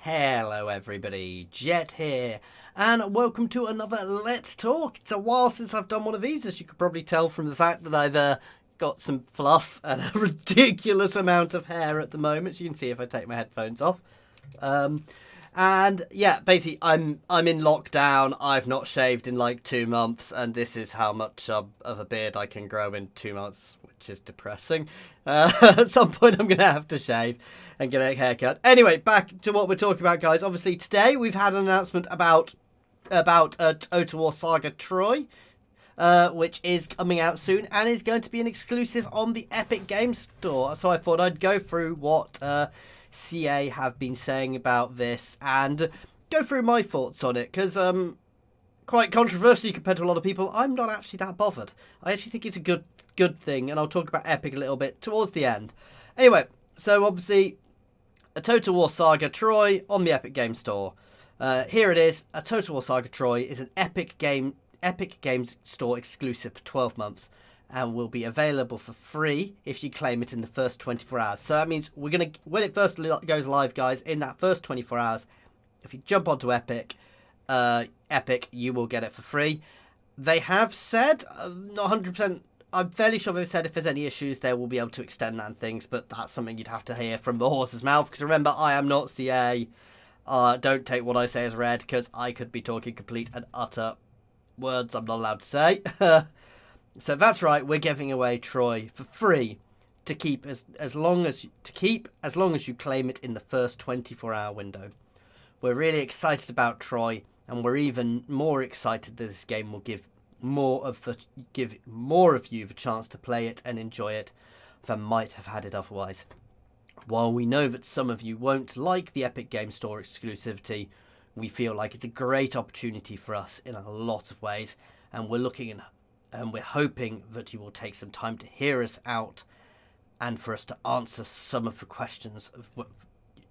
Hello everybody, Jet here, and welcome to another Let's Talk. It's a while since I've done one of these, as you could probably tell from the fact that I've got some fluff and a ridiculous amount of hair at the moment. You can see if I take my headphones off. And yeah, basically I'm in lockdown. I've not shaved in like 2 months, and this is how much of a beard I can grow in 2 months, which is depressing. At some point I'm going to have to shave and get a haircut. Anyway, back to what we're talking about, guys. Obviously, today we've had an announcement about A Total War Saga Troy, which is coming out soon and is going to be an exclusive on the Epic Games Store. So I thought I'd go through what CA have been saying about this and go through my thoughts on it, because quite controversially compared to a lot of people, I'm not actually that bothered. I actually think it's a good thing, and I'll talk about Epic a little bit towards the end. Anyway, so obviously A Total War Saga Troy on the Epic Games Store. Here it is. A Total War Saga Troy is an Epic Games Store exclusive for 12 months and will be available for free if you claim it in the first 24 hours. So that means when it first goes live, guys, in that first 24 hours, if you jump onto Epic, you will get it for free. They have said, not 100%, I'm fairly sure they've said if there's any issues, they will be able to extend that and things, but that's something you'd have to hear from the horse's mouth, because remember, I am not CA. Don't take what I say as read, because I could be talking complete and utter words I'm not allowed to say. So that's right, we're giving away Troy for free to keep as long as you claim it in the first 24-hour window. We're really excited about Troy, and we're even more excited that this game will give more of you the chance to play it and enjoy it than might have had it otherwise. While we know that some of you won't like the Epic Games Store exclusivity, we feel like it's a great opportunity for us in a lot of ways, and we're hoping that you will take some time to hear us out and for us to answer some of the questions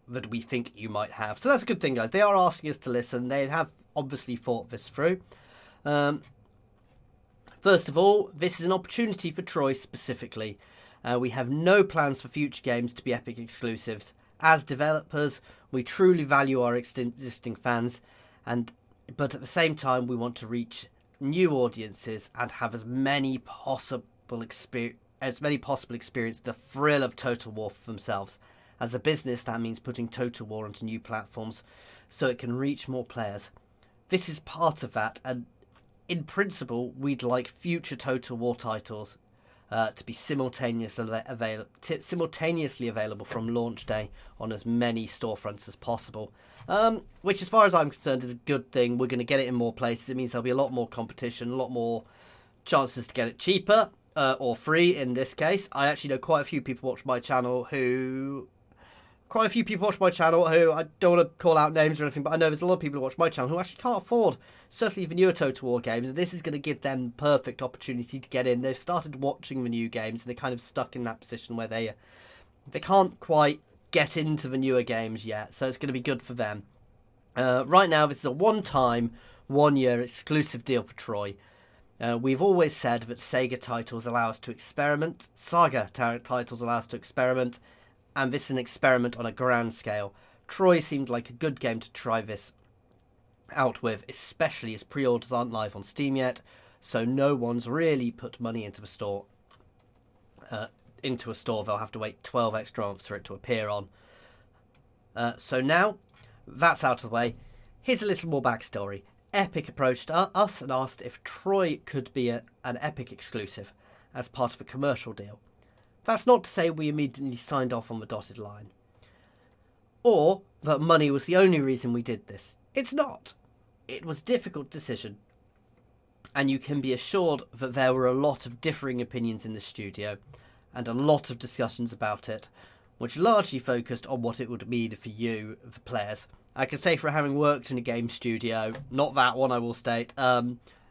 that we think you might have. So that's a good thing, guys. They are asking us to listen. They have obviously thought this through. First of all, this is an opportunity for Troy specifically. We have no plans for future games to be Epic exclusives. As developers, we truly value our existing fans, but at the same time, we want to reach new audiences and have as many possible experience the thrill of Total War for themselves. As a business, that means putting Total War onto new platforms so it can reach more players. This is part of that, and in principle, we'd like future Total War titles to be simultaneously available from launch day on as many storefronts as possible. Which, as far as I'm concerned, is a good thing. We're going to get it in more places. It means there'll be a lot more competition, a lot more chances to get it cheaper or free in this case. I actually know quite a few people watch my channel who I don't want to call out names or anything, but I know there's a lot of people who watch my channel who actually can't afford certainly the newer Total War games. This is going to give them perfect opportunity to get in. They've started watching the new games, and they're kind of stuck in that position where they can't quite get into the newer games yet, so it's going to be good for them. Right now, this is a one-time, 1-year exclusive deal for Troy. We've always said that Sega titles allow us to experiment, Saga titles allow us to experiment, and this is an experiment on a grand scale. Troy seemed like a good game to try this out with, especially as pre-orders aren't live on Steam yet, so no one's really put money into the store. Into a store they'll have to wait 12 extra months for it to appear on. So now that's out of the way, here's a little more backstory. Epic approached us and asked if Troy could be an Epic exclusive as part of a commercial deal. That's not to say we immediately signed off on the dotted line, or that money was the only reason we did this. It's not. It was a difficult decision, and you can be assured that there were a lot of differing opinions in the studio, and a lot of discussions about it, which largely focused on what it would mean for you, the players. I can say, for having worked in a game studio, not that one I will state,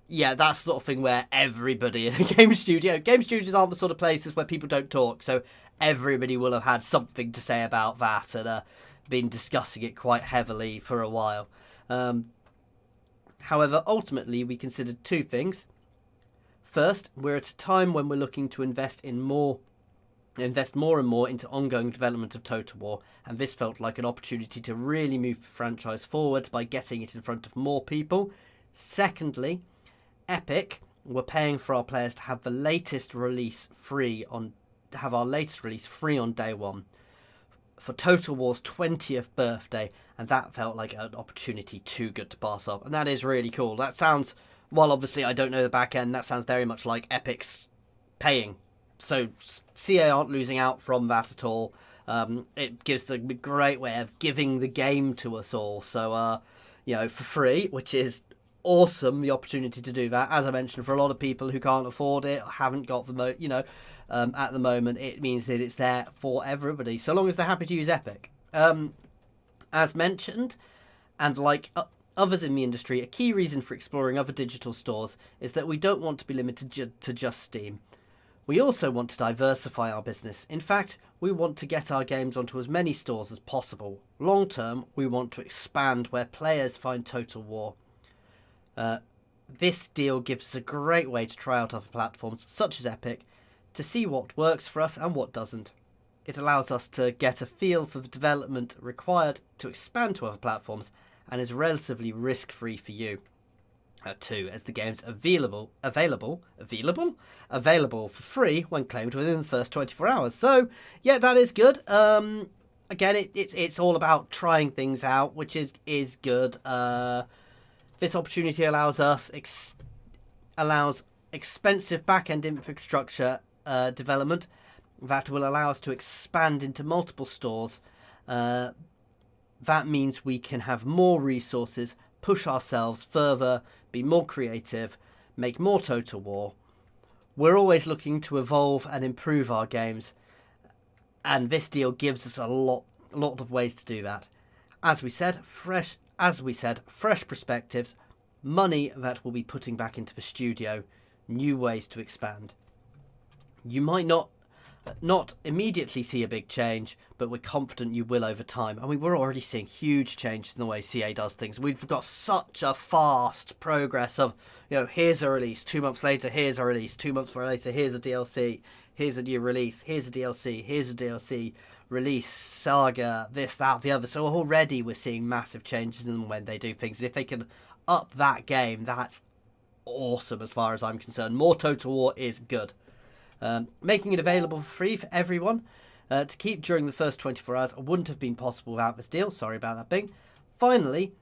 yeah, that's the sort of thing where everybody in a game studios aren't the sort of places where people don't talk, so everybody will have had something to say about that and been discussing it quite heavily for a while. However, ultimately, we considered two things. First, we're at a time when we're looking to invest in more invest more and more into ongoing development of Total War, and this felt like an opportunity to really move the franchise forward by getting it in front of more people. Secondly, Epic were paying for our players to have the latest release free on day one for Total War's 20th birthday, and that felt like an opportunity too good to pass up, and that is really cool. That sounds, well, obviously I don't know the back end, that sounds very much like Epic's paying. So CA aren't losing out from that at all. It gives a great way of giving the game to us all. So, for free, which is awesome, the opportunity to do that. As I mentioned, for a lot of people who can't afford it, haven't got the at the moment, it means that it's there for everybody, so long as they're happy to use Epic. As mentioned, and like others in the industry, a key reason for exploring other digital stores is that we don't want to be limited to just Steam. We also want to diversify our business. In fact, we want to get our games onto as many stores as possible. Long term, we want to expand where players find Total War. This deal gives us a great way to try out other platforms, such as Epic, to see what works for us and what doesn't. It allows us to get a feel for the development required to expand to other platforms, and is relatively risk-free for you. Too, as the game's available for free when claimed within the first 24 hours. So, yeah, that is good. Again, it's all about trying things out, which is good. This opportunity allows expensive back-end infrastructure development that will allow us to expand into multiple stores. That means we can have more resources, push ourselves further, be more creative, make more Total War. We're always looking to evolve and improve our games, and this deal gives us a lot of ways to do that. As we said, fresh perspectives, money that we'll be putting back into the studio, new ways to expand. You might not immediately see a big change, but we're confident you will over time. I mean, we're already seeing huge changes in the way CA does things. We've got such a fast progress of, here's a release, 2 months later, here's a release, 2 months later, here's a DLC, here's a new release, here's a DLC, here's a DLC, release, saga, this, that, the other. So already we're seeing massive changes in when they do things. And if they can up that game, that's awesome as far as I'm concerned. More Total War is good. Making it available for free for everyone to keep during the first 24 hours wouldn't have been possible without this deal. Sorry about that, Bing. Finally,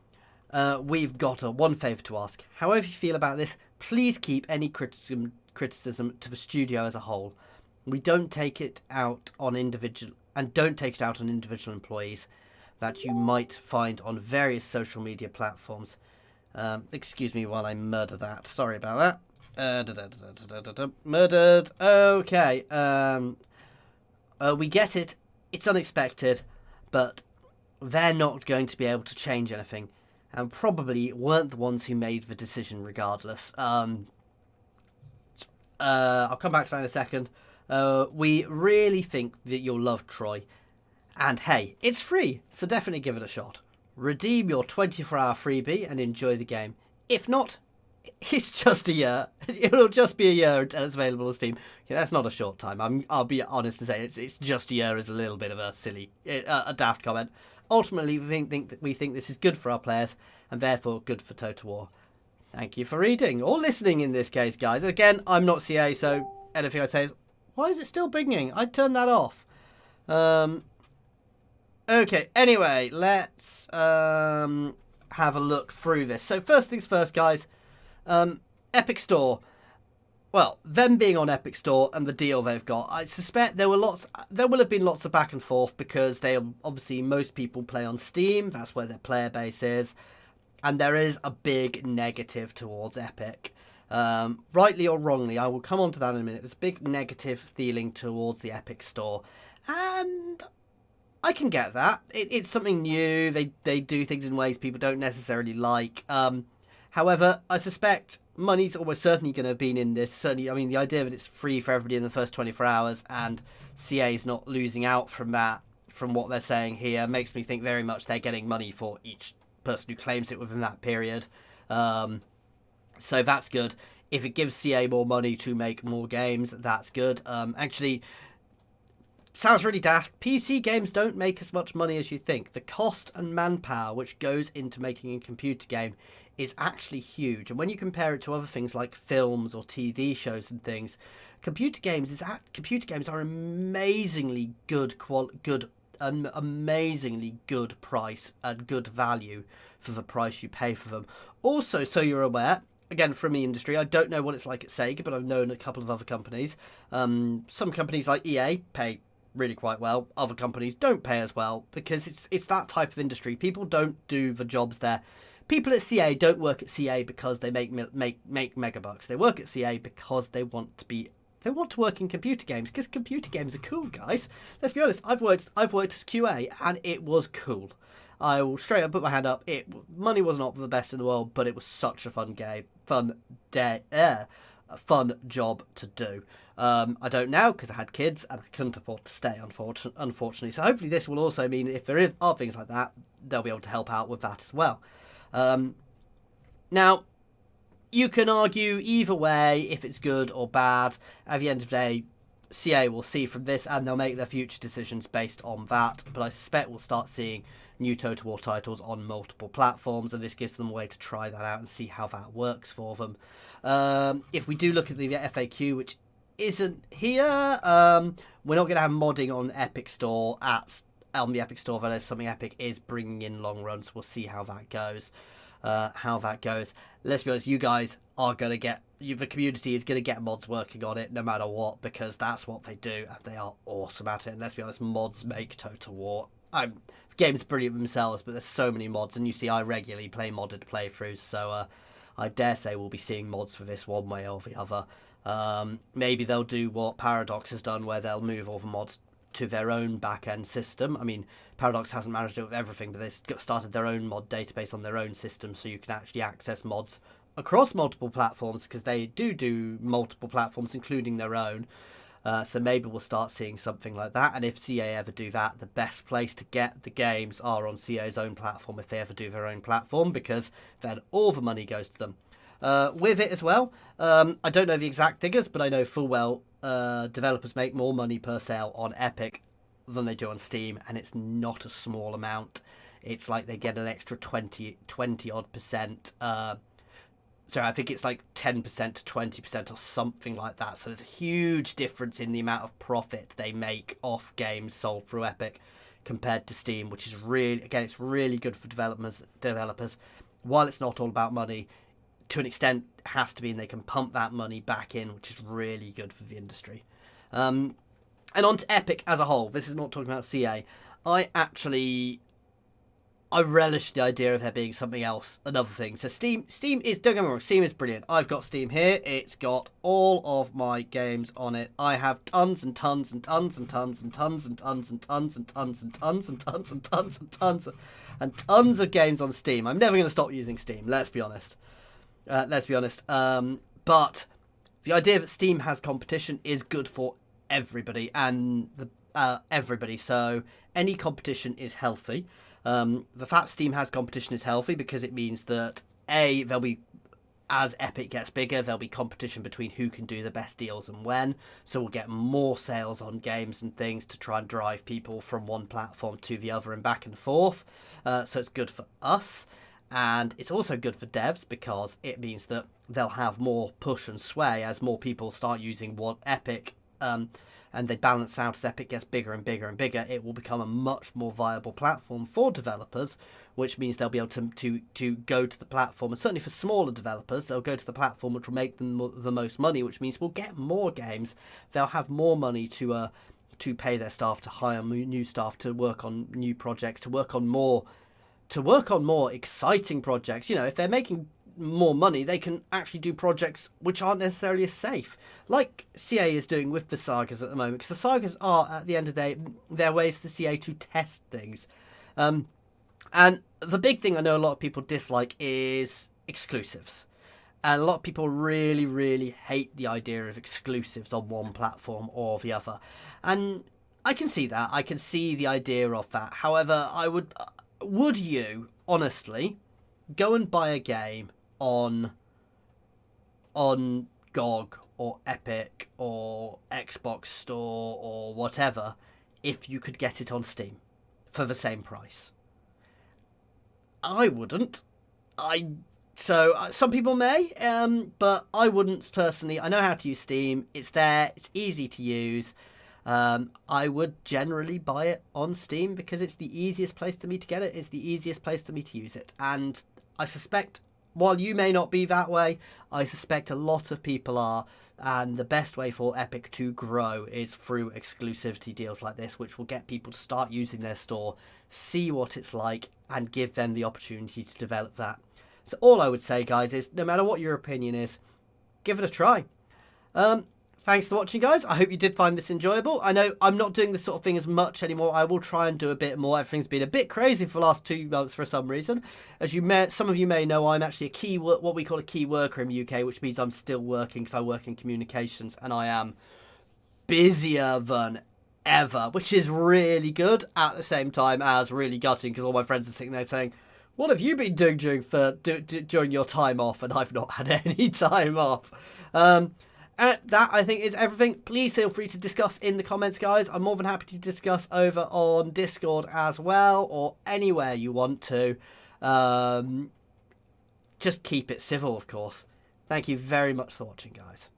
we've got one favour to ask. However you feel about this, please keep any criticism to the studio as a whole. We don't take it out on individual employees that you might find on various social media platforms. Excuse me while I murder that. Sorry about that. Murdered. Okay. We get it. It's unexpected, but they're not going to be able to change anything, and probably weren't the ones who made the decision regardless. I'll come back to that in a second. We really think that you'll love Troy, and hey, it's free, so definitely give it a shot. Redeem your 24-hour freebie and enjoy the game. If not, it's just a year. It'll just be a year until it's available on Steam. Yeah, that's not a short time. I'll be honest and say it's just a year is a little bit of a silly, a daft comment. Ultimately, we think this is good for our players, and therefore good for Total War. Thank you for reading or listening in this case, guys. Again, I'm not CA, so anything I say is, why is it still binging? I'd turn that off. Okay, anyway, let's have a look through this. So first things first, guys. Epic Store. Well, them being on Epic Store and the deal they've got, I suspect there will have been lots of back and forth, because obviously most people play on Steam. That's where their player base is, and there is a big negative towards Epic. Rightly or wrongly, I will come on to that in a minute. There's a big negative feeling towards the Epic Store, and I can get that. It's something new. They do things in ways people don't necessarily like. However, I suspect money's almost certainly going to have been in this. Certainly, I mean, the idea that it's free for everybody in the first 24 hours and CA's not losing out from that, from what they're saying here, makes me think very much they're getting money for each person who claims it within that period. So that's good. If it gives CA more money to make more games, that's good. Actually, sounds really daft. PC games don't make as much money as you think. The cost and manpower which goes into making a computer game is actually huge. And when you compare it to other things like films or TV shows and things, computer games are amazingly amazingly good price and good value for the price you pay for them. Also, so you're aware, again, from the industry, I don't know what it's like at Sega, but I've known a couple of other companies. Some companies like EA pay really quite well. Other companies don't pay as well because it's that type of industry. People don't do the jobs there. People at CA don't work at CA because they make megabucks. They work at CA because they want to work in computer games because computer games are cool, guys. Let's be honest. I've worked as QA and it was cool. I will straight up put my hand up. Money was not the best in the world, but it was such a fun job to do. I don't now because I had kids and I couldn't afford to stay, unfortunately. So hopefully this will also mean if there are things like that, they'll be able to help out with that as well. Now, you can argue either way if it's good or bad. At the end of the day, CA will see from this and they'll make their future decisions based on that. But I suspect we'll start seeing new Total War titles on multiple platforms, and this gives them a way to try that out and see how that works for them. If we do look at the FAQ, which isn't here, we're not going to have modding on Epic Store on the Epic Store, but there's something Epic is bringing in long run, so we'll see how that goes. Let's be honest, you guys are going to get, the community is going to get mods working on it no matter what, because that's what they do and they are awesome at it. And let's be honest, mods make Total War. Games are brilliant themselves, but there's so many mods, and you see I regularly play modded playthroughs, so I dare say we'll be seeing mods for this one way or the other. Maybe they'll do what Paradox has done, where they'll move all the mods to their own back-end system. I mean, Paradox hasn't managed to do everything, but they've started their own mod database on their own system, so you can actually access mods across multiple platforms, because they do multiple platforms, including their own. So maybe we'll start seeing something like that. And if CA ever do that, the best place to get the games are on CA's own platform if they ever do their own platform, because then all the money goes to them. With it as well, I don't know the exact figures, but I know full well developers make more money per sale on Epic than they do on Steam, and it's not a small amount. It's like they get an extra 20 odd percent. So I think it's like 10% to 20% or something like that. So there's a huge difference in the amount of profit they make off games sold through Epic compared to Steam, which is really, again, it's really good for developers. While it's not all about money, to an extent, it has to be, and they can pump that money back in, which is really good for the industry. And on to Epic as a whole. This is not talking about CA. I relish the idea of there being something else, another thing. So Steam is, don't get me wrong, Steam is brilliant. I've got Steam here. It's got all of my games on it. I have tons and tons and tons and tons and tons and tons and tons and tons and tons and tons and tons and tons and tons of games on Steam. I'm never going to stop using Steam, let's be honest. But the idea that Steam has competition is good for everybody, and everybody. So any competition is healthy. The fact Steam has competition is healthy because it means that there'll be, as Epic gets bigger, there'll be competition between who can do the best deals and when. So we'll get more sales on games and things to try and drive people from one platform to the other and back and forth. So it's good for us. And it's also good for devs because it means that they'll have more push and sway as more people start using one Epic, and they balance out as Epic gets bigger and bigger and bigger. It will become a much more viable platform for developers, which means they'll be able to go to the platform, and certainly for smaller developers, they'll go to the platform which will make them the most money, which means we'll get more games. They'll have more money to pay their staff, to hire new staff, to work on new projects, to work on more exciting projects. You know, if they're making more money, they can actually do projects which aren't necessarily as safe, like CA is doing with the sagas at the moment, because the sagas are, at the end of the day, they're ways for CA to test things. And the big thing I know a lot of people dislike is exclusives. And a lot of people really, really hate the idea of exclusives on one platform or the other. And I can see that. I can see the idea of that. However, would you, honestly, go and buy a game on GOG or Epic or Xbox Store or whatever if you could get it on Steam for the same price. I wouldn't. So some people may, but I wouldn't personally. I know how to use Steam. It's there. It's easy to use. I would generally buy it on Steam because it's the easiest place for me to get it. It's the easiest place for me to use it. And I suspect, while you may not be that way, I suspect a lot of people are. And the best way for Epic to grow is through exclusivity deals like this, which will get people to start using their store, see what it's like, and give them the opportunity to develop that. So all I would say, guys, is no matter what your opinion is, give it a try. Thanks for watching, guys. I hope you did find this enjoyable. I know I'm not doing this sort of thing as much anymore. I will try and do a bit more. Everything's been a bit crazy for the last 2 months for some reason. As some of you may know, I'm actually what we call a key worker in the UK, which means I'm still working because I work in communications, and I am busier than ever, which is really good at the same time as really gutting because all my friends are sitting there saying, what have you been doing during your time off? And I've not had any time off. And that, I think, is everything. Please feel free to discuss in the comments, guys. I'm more than happy to discuss over on Discord as well, or anywhere you want to. Just keep it civil, of course. Thank you very much for watching, guys.